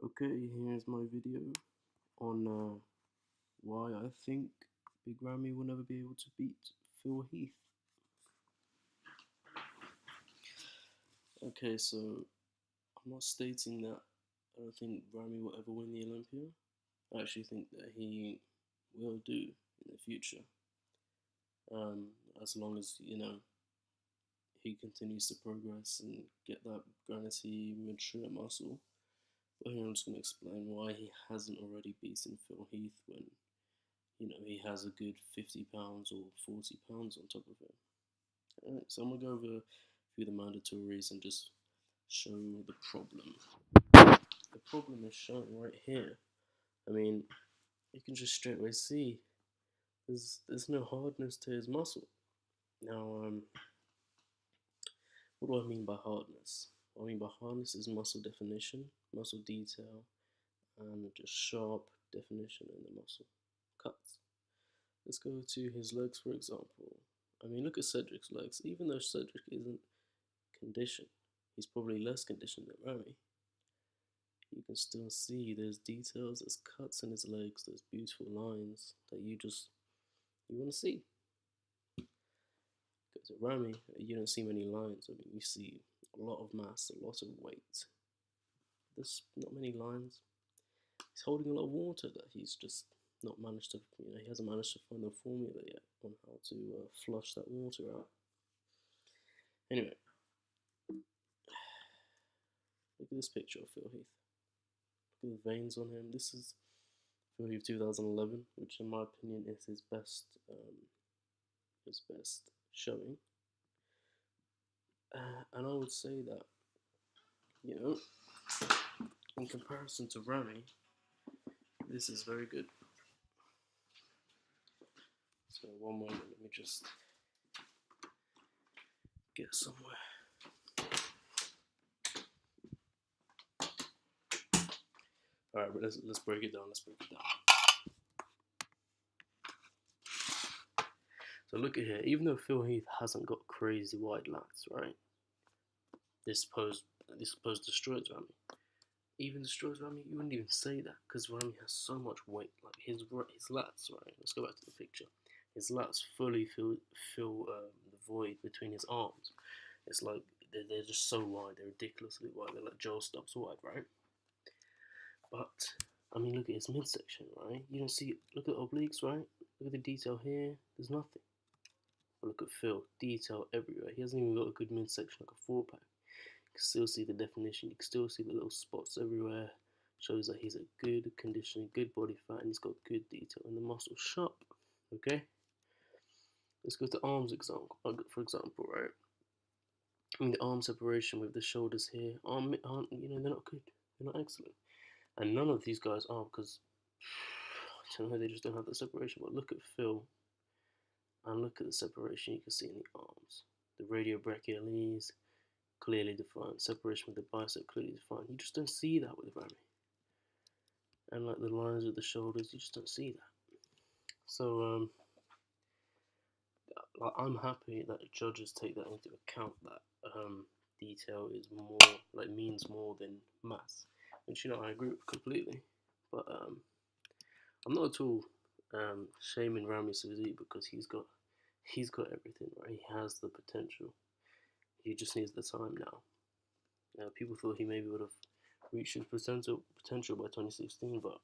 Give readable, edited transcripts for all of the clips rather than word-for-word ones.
Okay, here's my video on why I think Big Ramy will never be able to beat Phil Heath. Okay, so I'm not stating that I don't think Ramy will ever win the Olympia. I actually think that he will do in the future, as long as he continues to progress and get that granity mature muscle. But here I'm just going to explain why he hasn't already beaten Phil Heath when he has a good 50 pounds or 40 pounds on top of him. Alright, so I'm going to go over a few of the mandatories and just show the problem. The problem is shown right here. I mean, you can just straight away see there's no hardness to his muscle. Now, what do I mean by hardness? What I mean by hardness is muscle definition, muscle detail, and just sharp definition in the muscle cuts. Let's go to his legs, for example. I mean, look at Cedric's legs. Even though Cedric isn't conditioned, he's probably less conditioned than Ramy. You can still see there's details, there's cuts in his legs, there's beautiful lines that you want to see. Go to Ramy, you don't see many lines. I mean, you see a lot of mass, a lot of weight. There's not many lines. He's holding a lot of water that he's just not managed to, he hasn't managed to find the formula yet on how to flush that water out. Anyway, look at this picture of Phil Heath. Look at the veins on him. This is Phil Heath 2011, which in my opinion is his best showing. And I would say that, in comparison to Ramy, this is very good. So one moment, let me just get somewhere. Alright, but let's break it down. So look at here. Even though Phil Heath hasn't got crazy wide lats, right? This pose destroys Ramy. Even destroys Ramy. You wouldn't even say that because Ramy has so much weight. Like his lats, right? Let's go back to the picture. His lats fully fill the void between his arms. It's like they're just so wide. They're ridiculously wide. They're like Joel Stubbs wide, right? But I mean, look at his midsection, right? You don't see. Look at the obliques, right? Look at the detail here. There's nothing. But look at Phil. Detail everywhere. He hasn't even got a good midsection like a 4-pack. You can still see the definition. You can still see the little spots everywhere. Shows that he's a good conditioning, good body fat, and he's got good detail and the muscle sharp. Okay. Let's go to arms for example, right? I mean, the arm separation with the shoulders here aren't they're not good. They're not excellent. And none of these guys are, because I don't know, they just don't have the separation. But look at Phil, and look at the separation you can see in the arms. The radiobrachialis clearly defined. Separation with the bicep clearly defined. You just don't see that with Ramy. And like the lines with the shoulders, you just don't see that. So I'm happy that judges take that into account. That detail is more means more than mass. Which I agree with completely, but I'm not at all shaming Ramy's physique because he's got everything, right? He has the potential. He just needs the time now. People thought he maybe would have reached his potential by 2016, but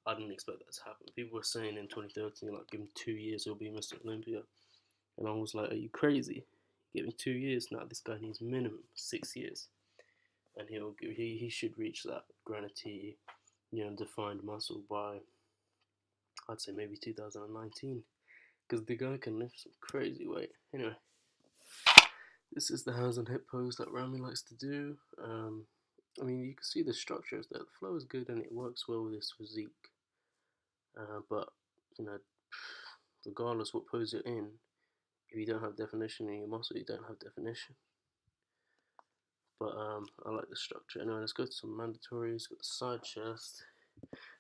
I didn't expect that to happen. People were saying in 2013, like, give him 2 years, he'll be Mr. Olympia, and I was like, are you crazy? Give him 2 years now. This guy needs minimum 6 years. And he should reach that granity, defined muscle by, I'd say maybe 2019, because the guy can lift some crazy weight. Anyway, this is the hands on hip pose that Ramy likes to do. I mean, you can see the structures there. The flow is good and it works well with his physique. But regardless what pose you're in, if you don't have definition in your muscle, you don't have definition. But I like the structure. Anyway, let's go to some mandatories. Got the side chest.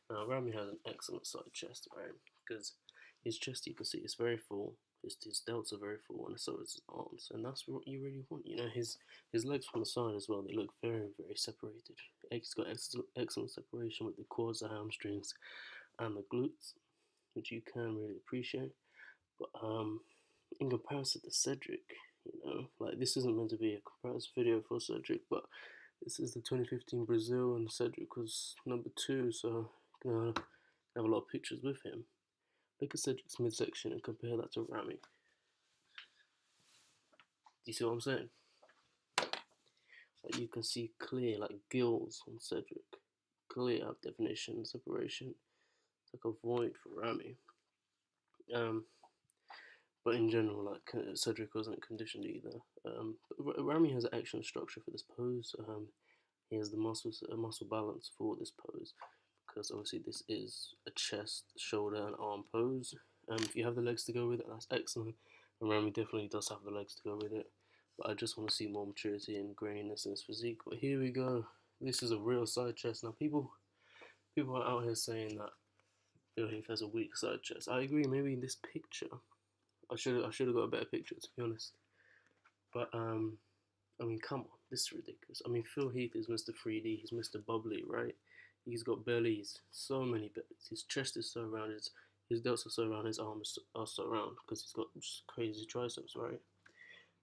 Now, Ramy has an excellent side chest, right? Because his chest, you can see, it's very full. his delts are very full, and so is his arms, and that's what you really want. You know, his legs from the side as well. They look very very separated. He's got excellent separation with the quads, the hamstrings, and the glutes, which you can really appreciate. But in comparison to Cedric, you know, like this isn't meant to be a comparison video for Cedric, but this is the 2015 Brazil, and Cedric was number 2, so you know, I have a lot of pictures with him. Look at Cedric's midsection and compare that to Ramy. Do you see what I'm saying? Like you can see clear, like gills on Cedric, clear definition, separation. It's like a void for Ramy. But in general, like Cedric wasn't conditioned either. Ramy has an excellent structure for this pose. He has the muscle balance for this pose, because obviously this is a chest, shoulder, and arm pose. If you have the legs to go with it, that's excellent. And Ramy definitely does have the legs to go with it. But I just want to see more maturity and graininess in his physique. But here we go. This is a real side chest. Now people are out here saying that Phil Heath has a weak side chest. I agree. Maybe in this picture, I should have got a better picture, to be honest. But I mean, come on, this is ridiculous. I mean, Phil Heath is Mr. 3D. He's Mr. Bubbly, right? He's got bellies, so many bellies. His chest is so round. His delts are so round. His arms are so round because he's got just crazy triceps, right?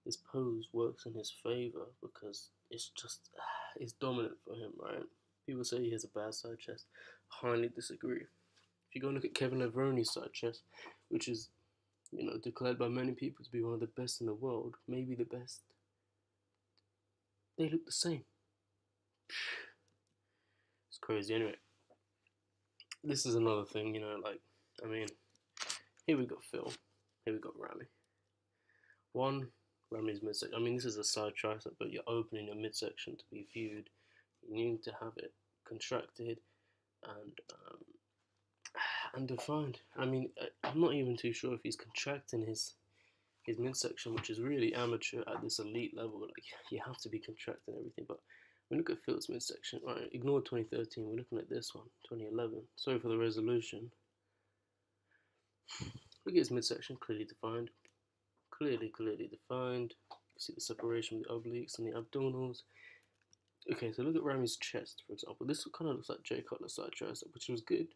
This pose works in his favor because it's just it's dominant for him, right? People say he has a bad side chest. I highly disagree. If you go and look at Kevin Levroni's side chest, which is, you know, declared by many people to be one of the best in the world, maybe the best, they look the same. It's crazy. Anyway, this is another thing, you know, like, I mean, here we got Phil, here we got Ramy. Ramy's midsection. I mean, this is a side tricep, but you're opening your midsection to be viewed. You need to have it contracted and defined. I mean, I'm not even too sure if he's contracting his midsection, which is really amateur at this elite level. Like, you have to be contracting everything. But we look at Phil's midsection, right? Ignore 2013. We're looking at this one, 2011. Sorry for the resolution. Look at his midsection, clearly defined. Clearly defined. You see the separation with the obliques and the abdominals. Okay, so look at Ramy's chest, for example. This kind of looks like Jay Cutler's side tricep, which was good.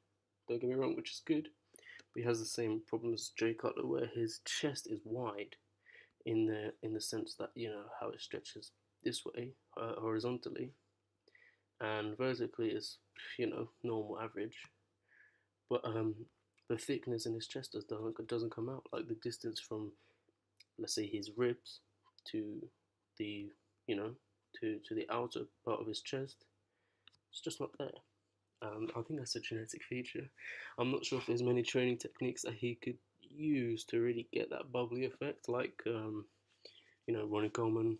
Don't get me wrong, which is good. But he has the same problem as Jay Cutler, where his chest is wide in the sense that, you know, how it stretches this way, horizontally, and vertically is, you know, normal, average. But the thickness in his chest doesn't come out. Like the distance from, let's say, his ribs to the, you know, to the outer part of his chest, it's just not there. I think that's a genetic feature. I'm not sure if there's many training techniques that he could use to really get that bubbly effect, like you know, Ronnie Coleman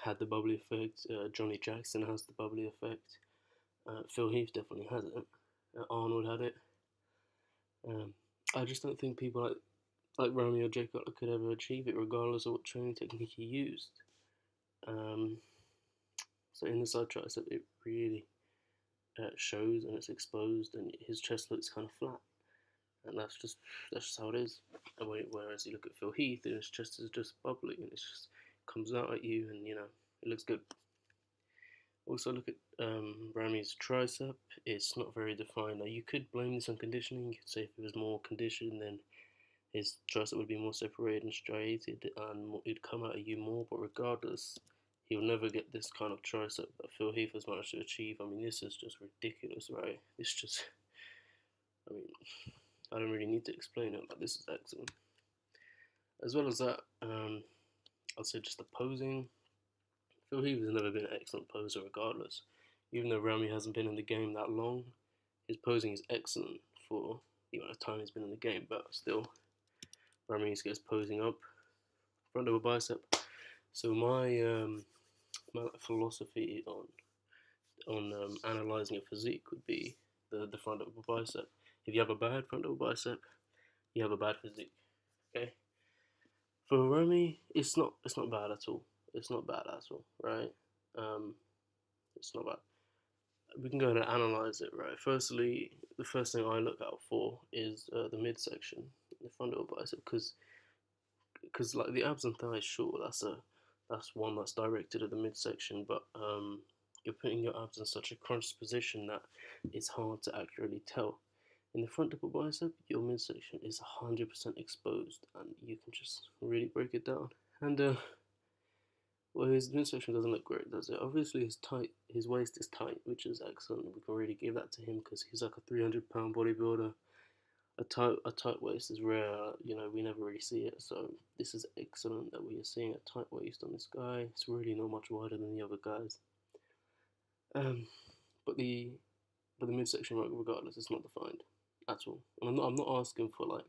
had the bubbly effect, Johnny Jackson has the bubbly effect, Phil Heath definitely has it, Arnold had it. I just don't think people like Ramy or Jay Cutler could ever achieve it, regardless of what training technique he used. So in the side tricep, it really shows and it's exposed, and his chest looks kind of flat, and that's just how it is. Whereas you look at Phil Heath, and his chest is just bubbly, and it just comes out at you, and you know, it looks good. Also look at Ramy's tricep. It's not very defined. Now you could blame this on conditioning. You could say if it was more conditioned, then his tricep would be more separated and striated, and it'd come out at you more. But regardless, he'll never get this kind of tricep that Phil Heath has managed to achieve. I mean, this is just ridiculous, right? It's just, I mean, I don't really need to explain it, but this is excellent. As well as that, I'd say just the posing. Phil Heath has never been an excellent poser regardless. Even though Ramy hasn't been in the game that long, his posing is excellent for the amount of time he's been in the game, but still, Ramy gets posing up, front of a bicep. So my philosophy on analysing a physique would be the front of a bicep. If you have a bad front of a bicep, you have a bad physique. Okay. For Ramy, it's not bad at all. It's not bad at all, right? It's not bad. We can go ahead and analyse it, right? Firstly, the first thing I look out for is the midsection, the front of a bicep, because because like the abs and thighs, sure, that's one that's directed at the midsection, but you're putting your abs in such a crunched position that it's hard to accurately tell. In the front double bicep, your midsection is 100% exposed, and you can just really break it down. And well, his midsection doesn't look great, does it? Obviously, his waist is tight, which is excellent. We can really give that to him because he's like a 300-pound bodybuilder. A tight waist is rare. We never really see it. So this is excellent that we are seeing a tight waist on this guy. It's really not much wider than the other guys. But the midsection, regardless, is not defined at all. And I'm not asking for like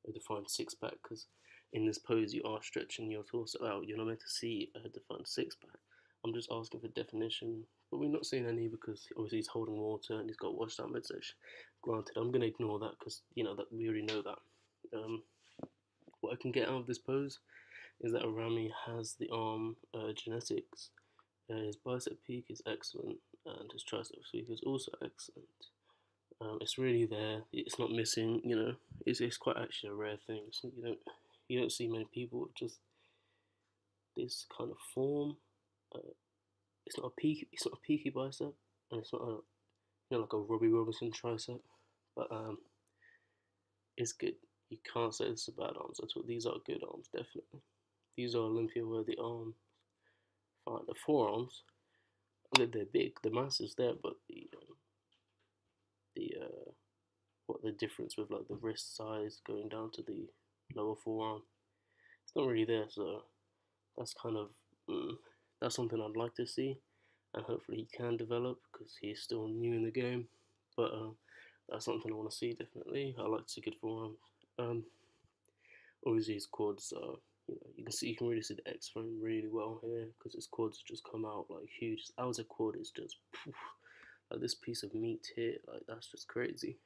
a defined six pack, because in this pose you are stretching your torso out. You're not meant to see a defined six pack. I'm just asking for definition, but we're not seeing any because obviously he's holding water and he's got washed out midsection. Granted, I'm gonna ignore that because that we already know that. What I can get out of this pose is that Ramy has the arm genetics. His bicep peak is excellent, and his tricep peak is also excellent. It's really there. It's not missing. It's quite actually a rare thing. So you don't see many people with just this kind of form. It's not a peaky bicep, and it's not like a Robbie Robinson tricep, but it's good. You can't say this is bad arms at all. These are good arms, definitely. These are Olympia worthy arms. Fine, the forearms, they're big. The mass is there, but the difference with like the wrist size going down to the lower forearm, it's not really there. So that's kind of that's something I'd like to see, and hopefully he can develop because he's still new in the game. But that's something I want to see definitely. I like to see good forearms. Obviously his quads are, you can really see the X frame really well here because his quads just come out like huge. His outer quad is just poof, like this piece of meat here, like that's just crazy.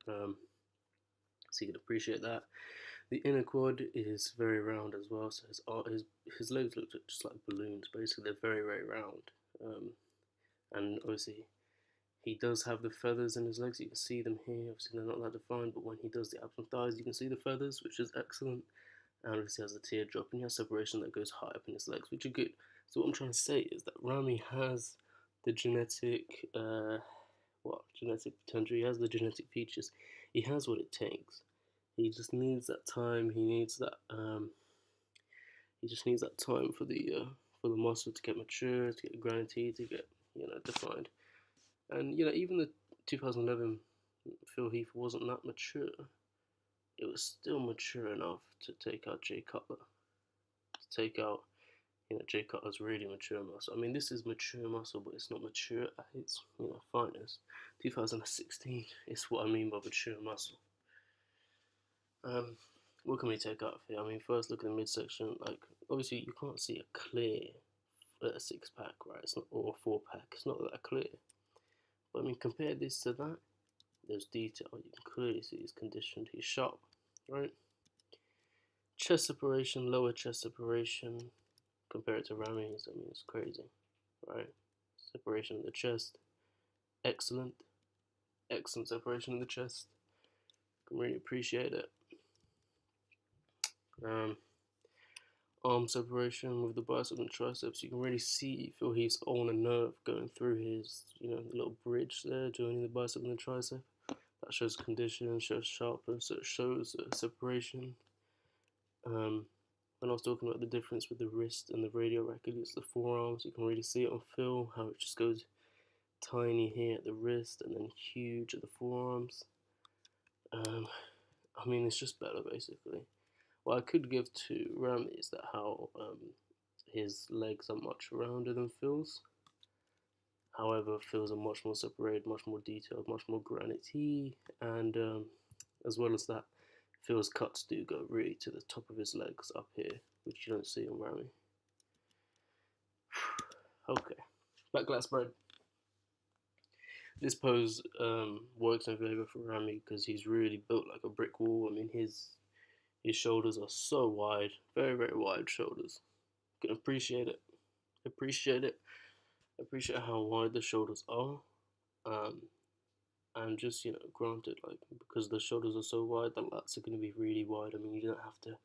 So you can appreciate that. The inner quad is very round as well, so his legs look just like balloons. Basically, they're very very round, and obviously he does have the feathers in his legs. You can see them here. Obviously, they're not that defined, but when he does the abs and thighs, you can see the feathers, which is excellent. And obviously, he has a teardrop, and he has separation that goes high up in his legs, which are good. So what I'm trying to say is that Ramy has the genetic, genetic potential. He has the genetic features. He has what it takes. He just needs that time. He needs that. He just needs that time for the muscle to get mature, to get granity, to get defined. And even the 2011 Phil Heath wasn't that mature. It was still mature enough to take out Jay Cutler. To take out, Jay Cutler's really mature muscle. I mean, this is mature muscle, but it's not mature at its finest. 2016 is what I mean by mature muscle. What can we take out here? I mean, first look at the midsection. Like, obviously, you can't see a clear six pack, right? It's not, or a 4-pack. It's not that clear. But I mean, compare this to that. There's detail. You can clearly see he's conditioned. He's sharp, right? Chest separation, lower chest separation. Compare it to Ramy's. I mean, it's crazy, right? Separation of the chest, excellent. Excellent separation of the chest. Can really appreciate it. Arm separation with the bicep and triceps. You can really see Phil Heath's ulnar nerve going through his, the little bridge there, joining the bicep and the tricep. That shows condition, shows sharpness, so it shows separation. When I was talking about the difference with the wrist and the radial rack against the forearms, you can really see it on Phil, how it just goes tiny here at the wrist and then huge at the forearms. I mean, it's just better, basically. What I could give to Ramy is that how his legs are much rounder than Phil's. However, Phil's are much more separated, much more detailed, much more granity, and as well as that, Phil's cuts do go really to the top of his legs up here, which you don't see on Ramy. Okay, back glass bread. This pose works in favour for Ramy because he's really built like a brick wall. I mean, his shoulders are so wide, very, very wide shoulders. You can appreciate it. Appreciate how wide the shoulders are. And just, granted, like, because the shoulders are so wide, the lats are going to be really wide. I mean, you don't have to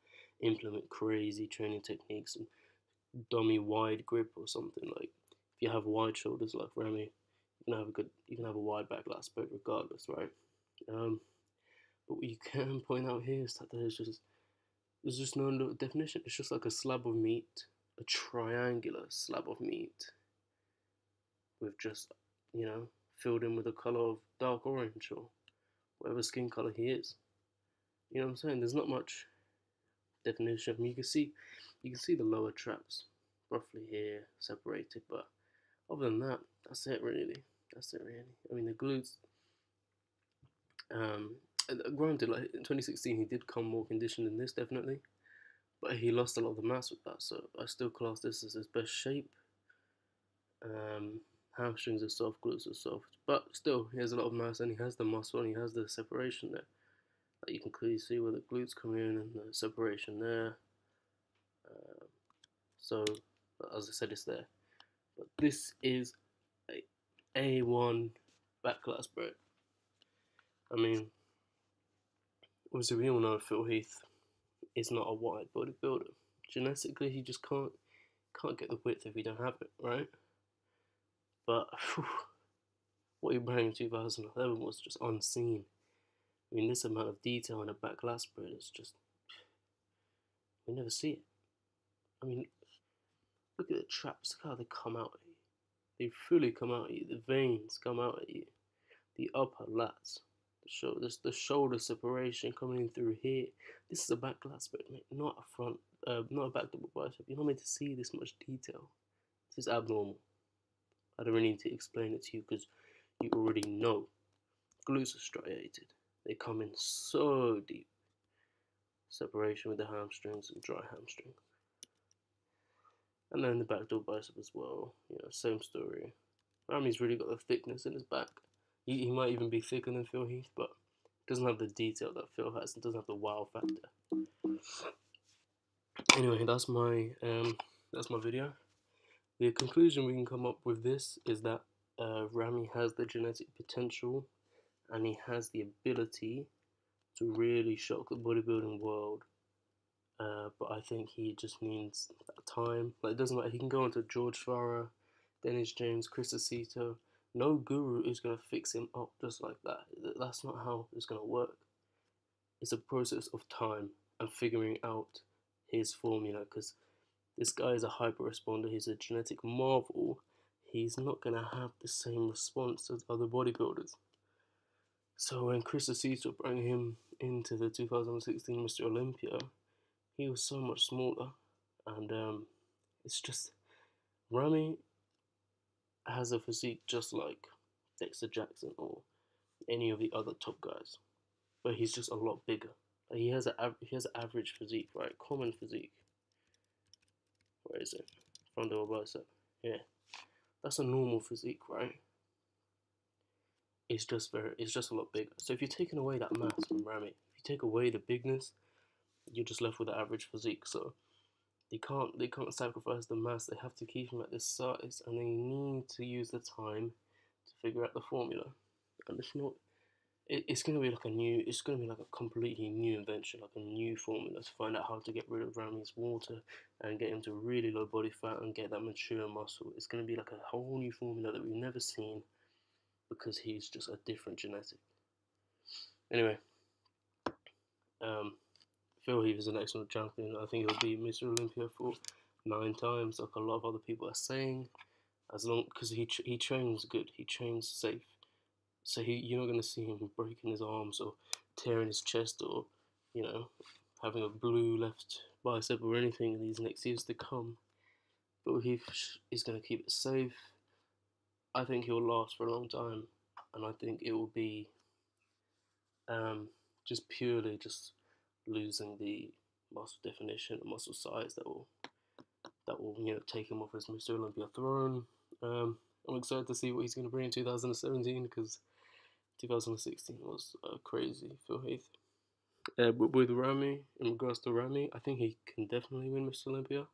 implement crazy training techniques and dummy wide grip or something. Like if you have wide shoulders like Ramy, you can have a wide back lat spread regardless, right? But what you can point out here is that there's just no definition. It's just like a slab of meat, a triangular slab of meat with just, filled in with a color of dark orange or whatever skin color he is. You know what I'm saying? There's not much definition. I mean, you can see the lower traps roughly here separated, but other than that, that's it really. I mean, the glutes. Granted, like in 2016, he did come more conditioned than this, definitely, but he lost a lot of the mass with that. So I still class this as his best shape. Hamstrings are soft, glutes are soft, but still, he has a lot of mass and he has the muscle and he has the separation there. Like you can clearly see where the glutes come in and the separation there. So, as I said, it's there. But this is a A1 back lat spread. I mean, obviously we all know Phil Heath is not a wide bodybuilder. Genetically, he just can't get the width if he don't have it, right? But what he brought in 2011 was just unseen. I mean, this amount of detail in a back lat spread is just, we never see it. I mean, look at the traps, look how they come out at you. They fully come out at you, the veins come out at you. The upper lats, the shoulder separation coming in through here. This is a back lat spread, mate, not a back double bicep. You're not meant to see this much detail. This is abnormal. I don't really need to explain it to you because you already know. Glutes are striated. They come in so deep. Separation with the hamstrings and dry hamstring. And then the back double bicep as well. Same story. Ramy's really got the thickness in his back. He might even be thicker than Phil Heath, but doesn't have the detail that Phil has and doesn't have the wow factor. Anyway, that's my video. The conclusion we can come up with this is that Ramy has the genetic potential and he has the ability to really shock the bodybuilding world. But I think he just needs that time. Like, it doesn't matter. He can go into George Farah, Dennis James, Chris Aceto. No guru is going to fix him up just like that. That's not how it's going to work. It's a process of time and figuring out his formula, because this guy is a hyper responder. He's a genetic marvel. He's not going to have the same response as other bodybuilders. So when Chris Aceto brought him into the 2016 Mr. Olympia, he was so much smaller. And it's just, Ramy has a physique just like Dexter Jackson or any of the other top guys, but he's just a lot bigger. Like, he has an average physique, right? Common physique. Where is it? Front double bicep. Yeah, that's a normal physique, right? It's just a lot bigger. So if you're taking away that mass from Ramy, if you take away the bigness, you're just left with an average physique. So they can't sacrifice the mass. They have to keep him at this size, and they need to use the time to figure out the formula. And it's gonna be like a completely new invention, like a new formula to find out how to get rid of Ramy's water and get him to really low body fat and get that mature muscle. It's gonna be like a whole new formula that we've never seen, because he's just a different genetic. Anyway, Phil Heath is an excellent champion. I think he'll be Mr. Olympia for 9 times, like a lot of other people are saying. Because he trains good, he trains safe. So you're not going to see him breaking his arms or tearing his chest or, having a blue left bicep or anything in these next years to come. But Heath is going to keep it safe. I think he'll last for a long time, and I think it will be just purely just losing the muscle definition and muscle size that will take him off his Mr. Olympia throne. I'm excited to see what he's going to bring in 2017, because 2016 was crazy Phil Heath. But with Ramy, in regards to Ramy, I think he can definitely win Mr. Olympia,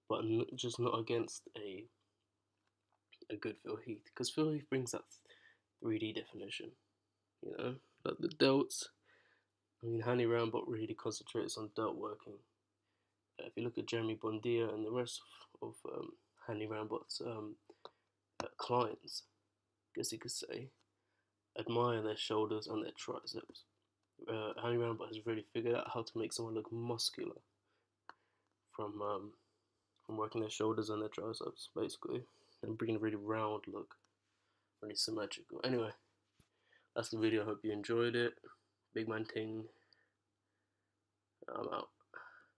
but just not against a good Phil Heath, because Phil Heath brings that 3D definition, like the delts, I mean, Hani Rambot really concentrates on delt working. If you look at Jeremy Bondia and the rest of Hani Rambot's clients, I guess you could say, admire their shoulders and their triceps. Hani Rambot has really figured out how to make someone look muscular from working their shoulders and their triceps, basically, and bringing a really round look, really symmetrical. Anyway, that's the video. I hope you enjoyed it. Big man ting. I'm out.